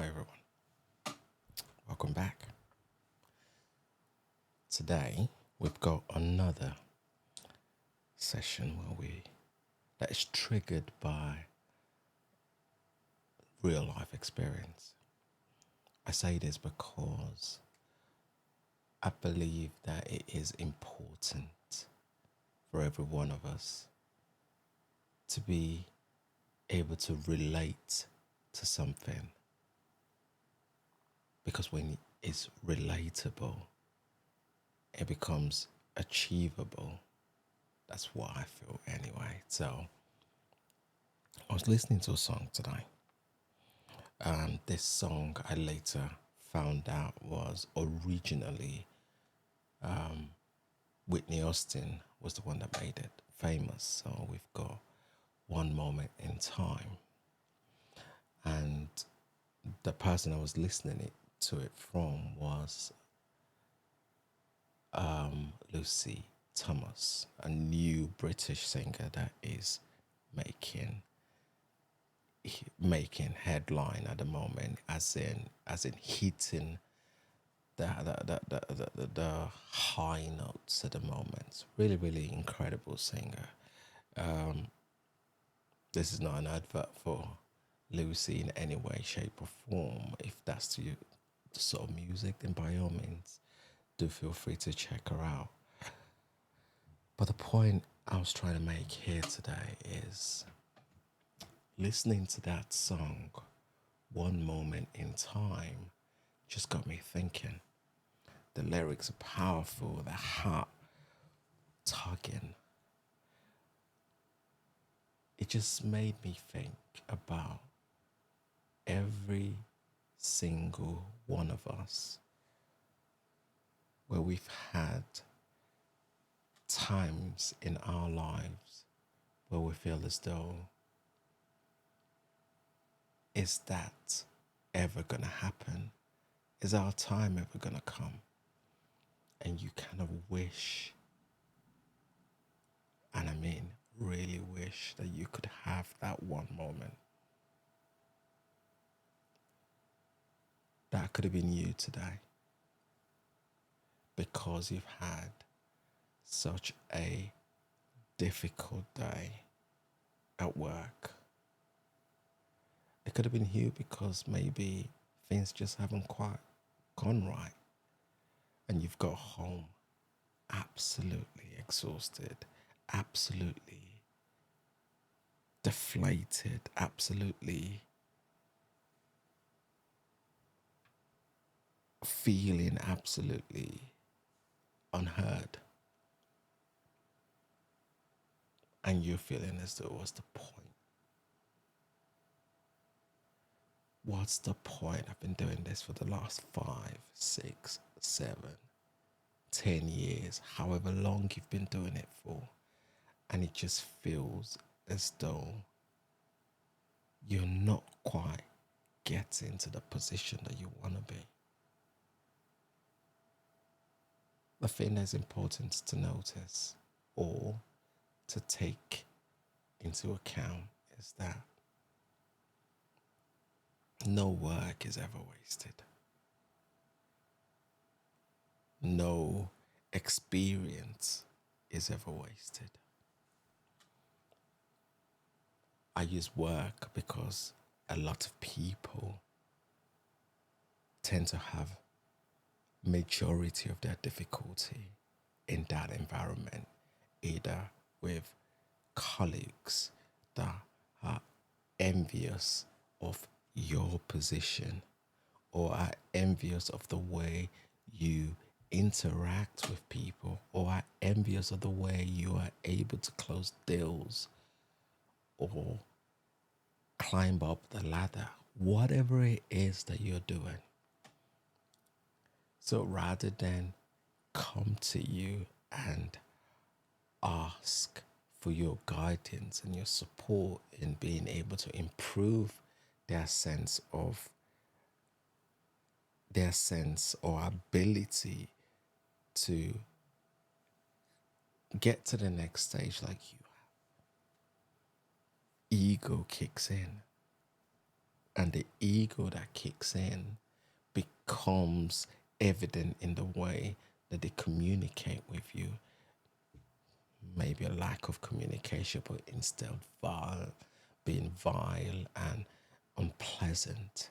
Hi everyone, welcome back. Today we've got another session that is triggered by real life experience. I say this because I believe that it is important for every one of us to be able to relate to something, because when it's relatable, it becomes achievable. That's what I feel anyway. So I was listening to a song today. This song I later found out was originally Whitney Austin was the one that made it famous. So we've got One Moment in Time. And the person I was listening to it from was Lucy Thomas, a new British singer that is making making headline at the moment, as in hitting the high notes at the moment. Really incredible singer. Um, this is not an advert for Lucy in any way, shape, or form. If that's to you, the sort of music, then by all means, do feel free to check her out. But the point I was trying to make here today is listening to that song, One Moment in Time, just got me thinking. The lyrics are powerful, they're heart tugging. It just made me think about every single one of us where we've had times in our lives where we feel as though, is that ever going to happen? Is our time ever going to come? And you kind of wish, and I mean really wish, that you could have that one moment. That could have been you today, because you've had such a difficult day at work. It could have been you because maybe things just haven't quite gone right, and you've got home absolutely exhausted, absolutely deflated, absolutely feeling absolutely unheard. And you're feeling as though, what's the point? What's the point? I've been doing this for the last 5, 6, 7, 10 years, however long you've been doing it for. And it just feels as though you're not quite getting to the position that you want to be. The thing that's important to notice or to take into account is that no work is ever wasted. No experience is ever wasted. I use work because a lot of people tend to have majority of their difficulty in that environment, either with colleagues that are envious of your position or are envious of the way you interact with people or are envious of the way you are able to close deals or climb up the ladder, whatever it is that you're doing. So rather than come to you and ask for your guidance and your support in being able to improve their sense of their sense or ability to get to the next stage like you have, ego kicks in And the ego that kicks in becomes evident in the way that they communicate with you. Maybe a lack of communication, but instead vile, being vile and unpleasant.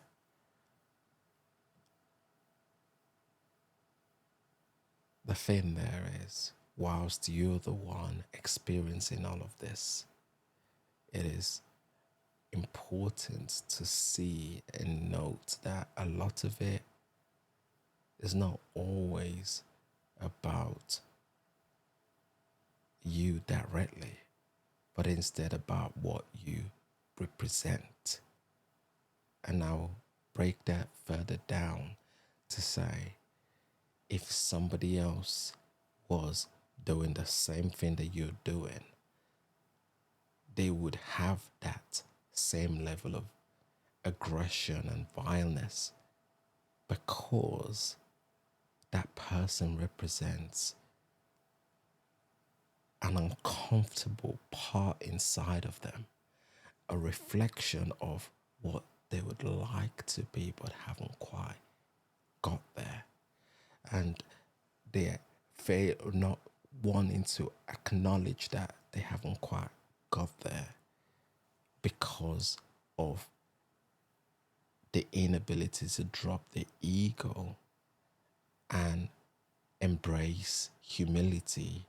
The thing there is, whilst you're the one experiencing all of this, it is important to see and note that a lot of it is not always about you directly, but instead about what you represent. And I'll break that further down to say, if somebody else was doing the same thing that you're doing, they would have that same level of aggression and vileness, because that person represents an uncomfortable part inside of them, a reflection of what they would like to be but haven't quite got there. And they're not wanting to acknowledge that they haven't quite got there because of the inability to drop the ego and embrace humility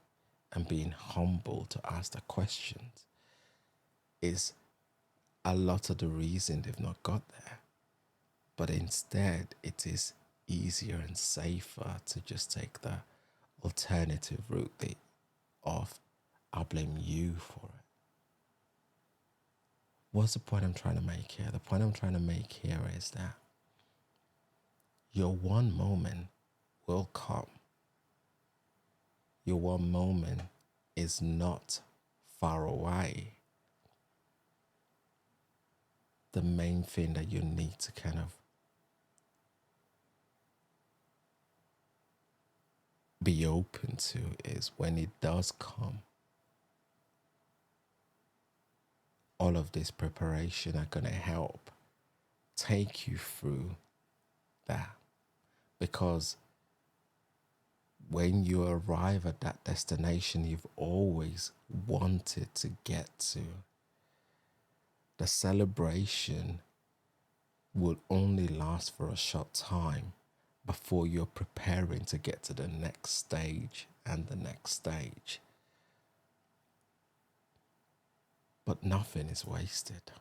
and being humble to ask the questions is a lot of the reason they've not got there. But instead, it is easier and safer to just take the alternative route of I'll blame you for it. What's the point I'm trying to make here? The point I'm trying to make here is that your one moment will come. Your one moment is not far away. The main thing that you need to kind of be open to is when it does come, all of this preparation are going to help take you through that. Because when you arrive at that destination you've always wanted to get to, the celebration will only last for a short time before you're preparing to get to the next stage and the next stage. But nothing is wasted.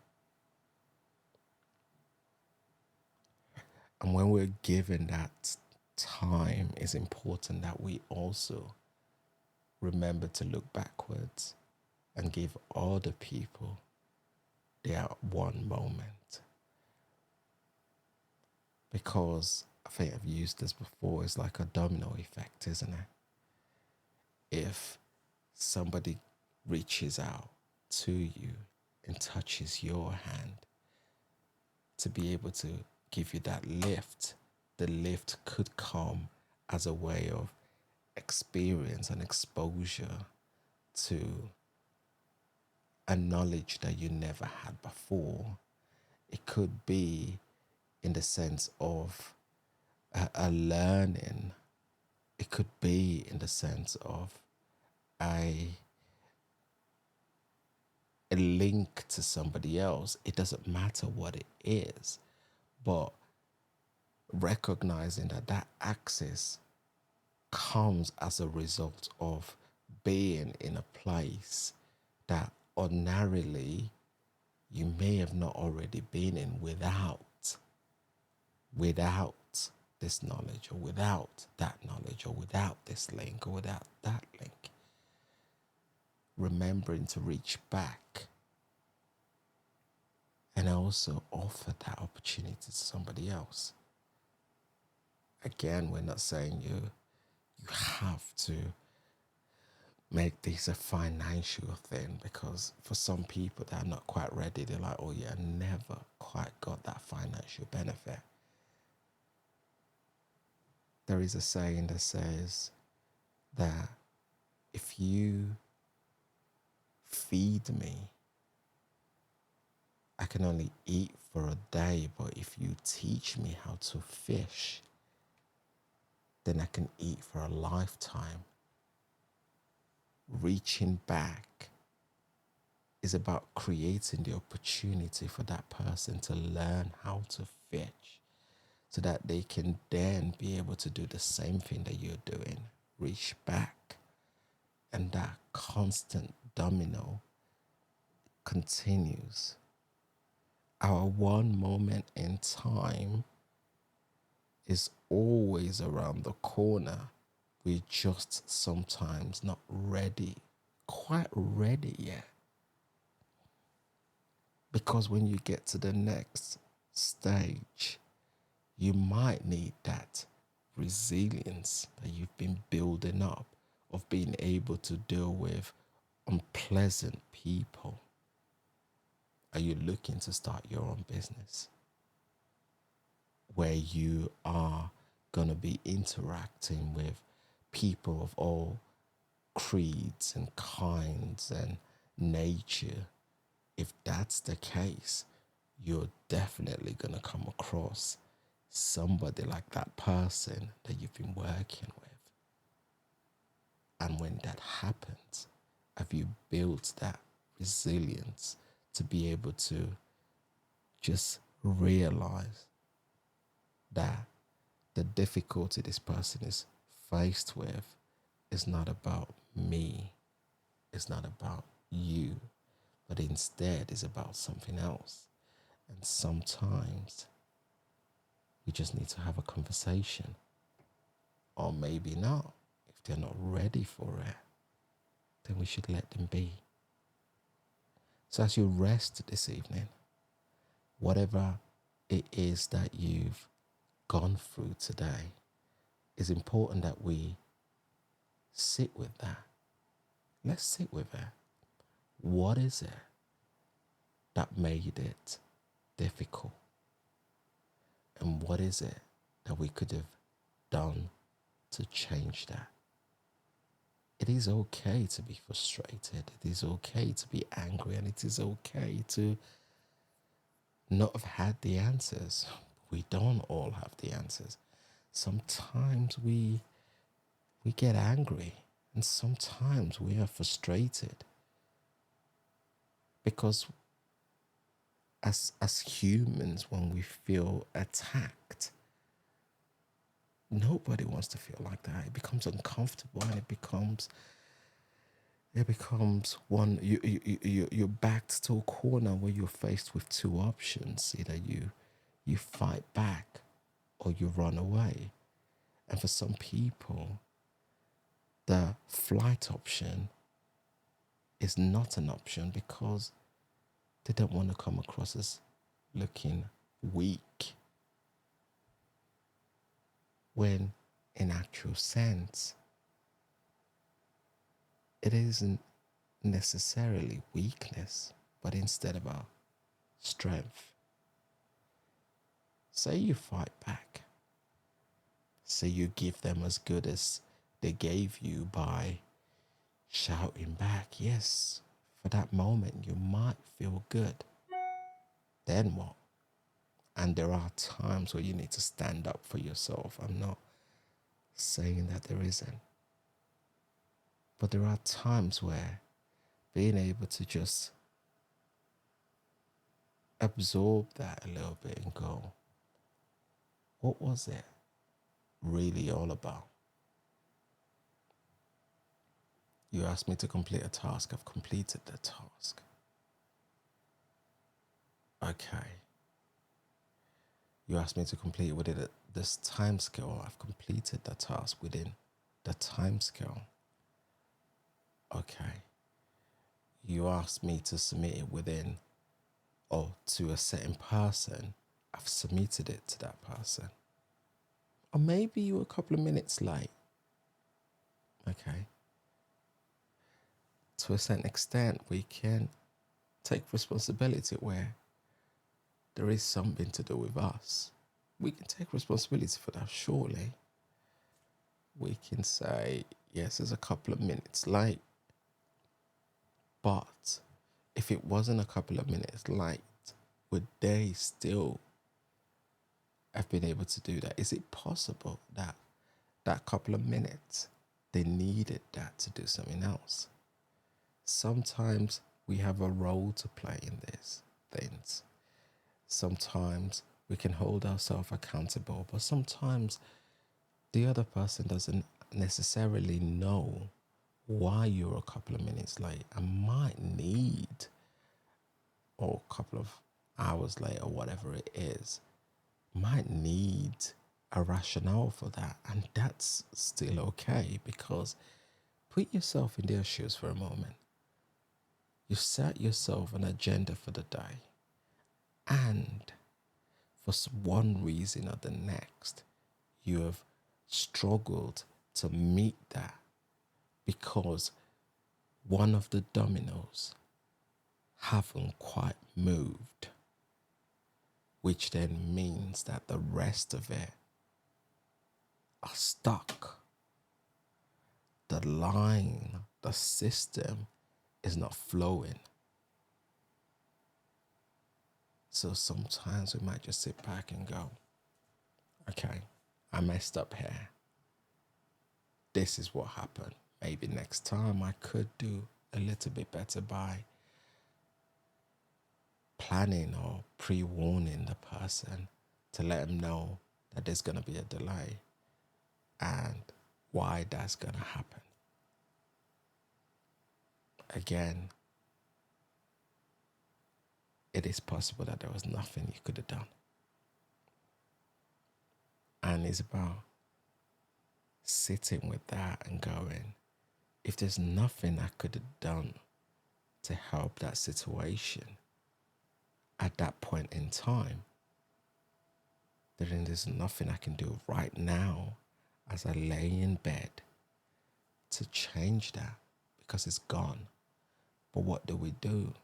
And when we're given that time, it's important that we also remember to look backwards and give other people their one moment. Because I think I've used this before, it's like a domino effect, isn't it? If somebody reaches out to you and touches your hand to be able to give you that lift, the lift could come as a way of experience and exposure to a knowledge that you never had before. It could be in the sense of a learning. It could be in the sense of a link to somebody else. It doesn't matter what it is, but recognizing that that access comes as a result of being in a place that ordinarily you may have not already been in without this knowledge, or without that knowledge, or without this link, or without that link. Remembering to reach back and also offer that opportunity to somebody else. Again, we're not saying you have to make this a financial thing, because for some people that are not quite ready, they're like, oh yeah, I never quite got that financial benefit. There is a saying that says that if you feed me, I can only eat for a day, but if you teach me how to fish, then I can eat for a lifetime. Reaching back is about creating the opportunity for that person to learn how to fish so that they can then be able to do the same thing that you're doing. Reach back, and that constant domino continues. Our one moment in time is always around the corner. We're just sometimes not ready, quite ready yet. Because when you get to the next stage, you might need that resilience that you've been building up of being able to deal with unpleasant people. Are you looking to start your own business where you are going to be interacting with people of all creeds and kinds and nature? If that's the case, you're definitely going to come across somebody like that person that you've been working with. And when that happens, have you built that resilience to be able to just realize that the difficulty this person is faced with is not about me, it's not about you, but instead is about something else. And sometimes we just need to have a conversation, or maybe not. If they're not ready for it, then we should let them be. So as you rest this evening, whatever it is that you've gone through today, it's important that we sit with that. Let's sit with it. What is it that made it difficult? And what is it that we could have done to change that? It is okay to be frustrated. It is okay to be angry, and it is okay to not have had the answers. We don't all have the answers. Sometimes we get angry, and sometimes we are frustrated because as humans, when we feel attacked, nobody wants to feel like that. It becomes uncomfortable, and it becomes one, you're backed to a corner where you're faced with two options. Either you fight back or you run away. And for some people, the flight option is not an option because they don't want to come across as looking weak, when in actual sense it isn't necessarily weakness, but instead about strength. Say you fight back. Say you give them as good as they gave you by shouting back. Yes, for that moment you might feel good. Then what? And there are times where you need to stand up for yourself. I'm not saying that there isn't. But there are times where being able to just absorb that a little bit and go, what was it really all about? You asked me to complete a task. I've completed the task. Okay. You asked me to complete within this time scale. I've completed the task within the time scale. Okay. You asked me to submit it within or to a certain person. I've submitted it to that person. Or maybe you were a couple of minutes late. Okay. To a certain extent, we can take responsibility where there is something to do with us. We can take responsibility for that, surely. We can say, yes, it's a couple of minutes late. But if it wasn't a couple of minutes late, would they still have been able to do that? Is it possible that that couple of minutes they needed that to do something else? Sometimes we have a role to play in these things. Sometimes we can hold ourselves accountable, but sometimes the other person doesn't necessarily know why you're a couple of minutes late and might need, or a couple of hours late, or whatever it is, might need a rationale for that. And that's still okay, because put yourself in their shoes for a moment. You set yourself an agenda for the day, and for one reason or the next, you have struggled to meet that because one of the dominoes haven't quite moved, which then means that the rest of it are stuck. The line, the system is not flowing. So sometimes we might just sit back and go, okay, I messed up here. This is what happened. Maybe next time I could do a little bit better by planning or pre-warning the person to let them know that there's going to be a delay and why that's going to happen. Again, it is possible that there was nothing you could have done. And it's about sitting with that and going, if there's nothing I could have done to help that situation at that point in time, then there's nothing I can do right now as I lay in bed to change that, because it's gone. But what do we do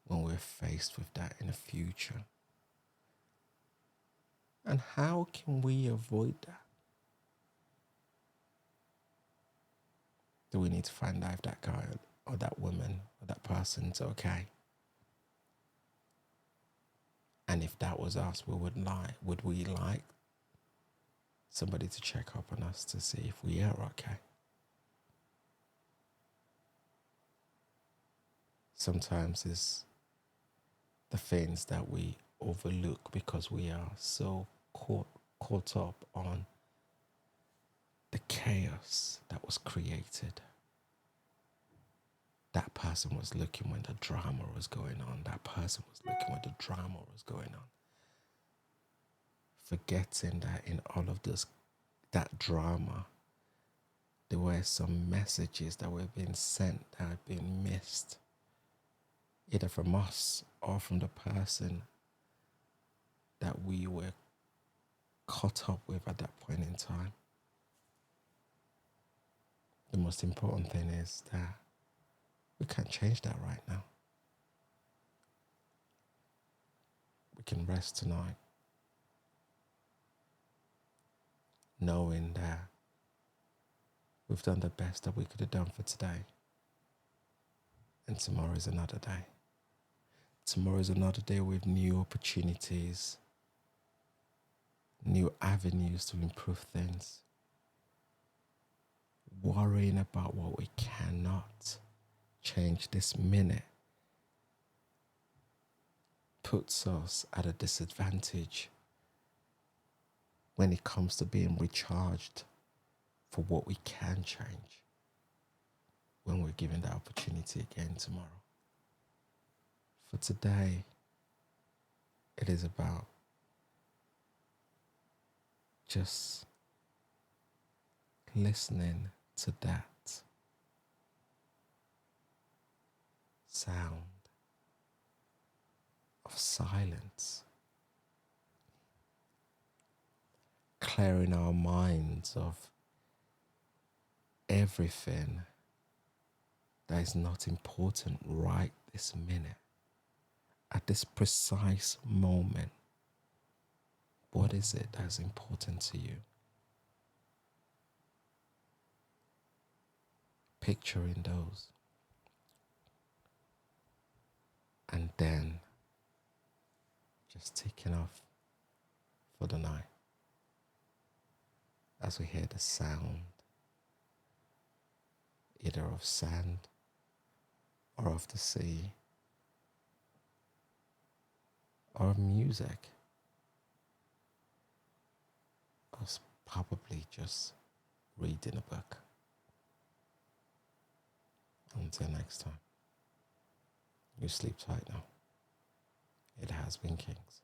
when we're faced with that in the future? And how can we avoid that? Do we need to find out if that guy or that woman or that person's okay? And if that was us, would we like somebody to check up on us to see if we are okay? Sometimes it's the things that we overlook because we are so caught up on the chaos that was created. That person was looking when the drama was going on. That person was looking when the drama was going on. Forgetting that in all of this, that drama, there were some messages that were being sent that had been missed, either from us or from the person that we were caught up with at that point in time. The most important thing is that we can't change that right now. We can rest tonight knowing that we've done the best that we could have done for today. And tomorrow is another day. Tomorrow is another day with new opportunities, new avenues to improve things. Worrying about what we cannot change this minute puts us at a disadvantage when it comes to being recharged for what we can change when we're given the opportunity again tomorrow. For today, it is about just listening to that sound of silence, clearing our minds of everything that is not important right this minute, at this precise moment. What is it that's important to you? Picturing those. And then just taking off for the night as we hear the sound either of sand or of the sea or of music or probably just reading a book. Until next time, you sleep tight now. It has been Kings.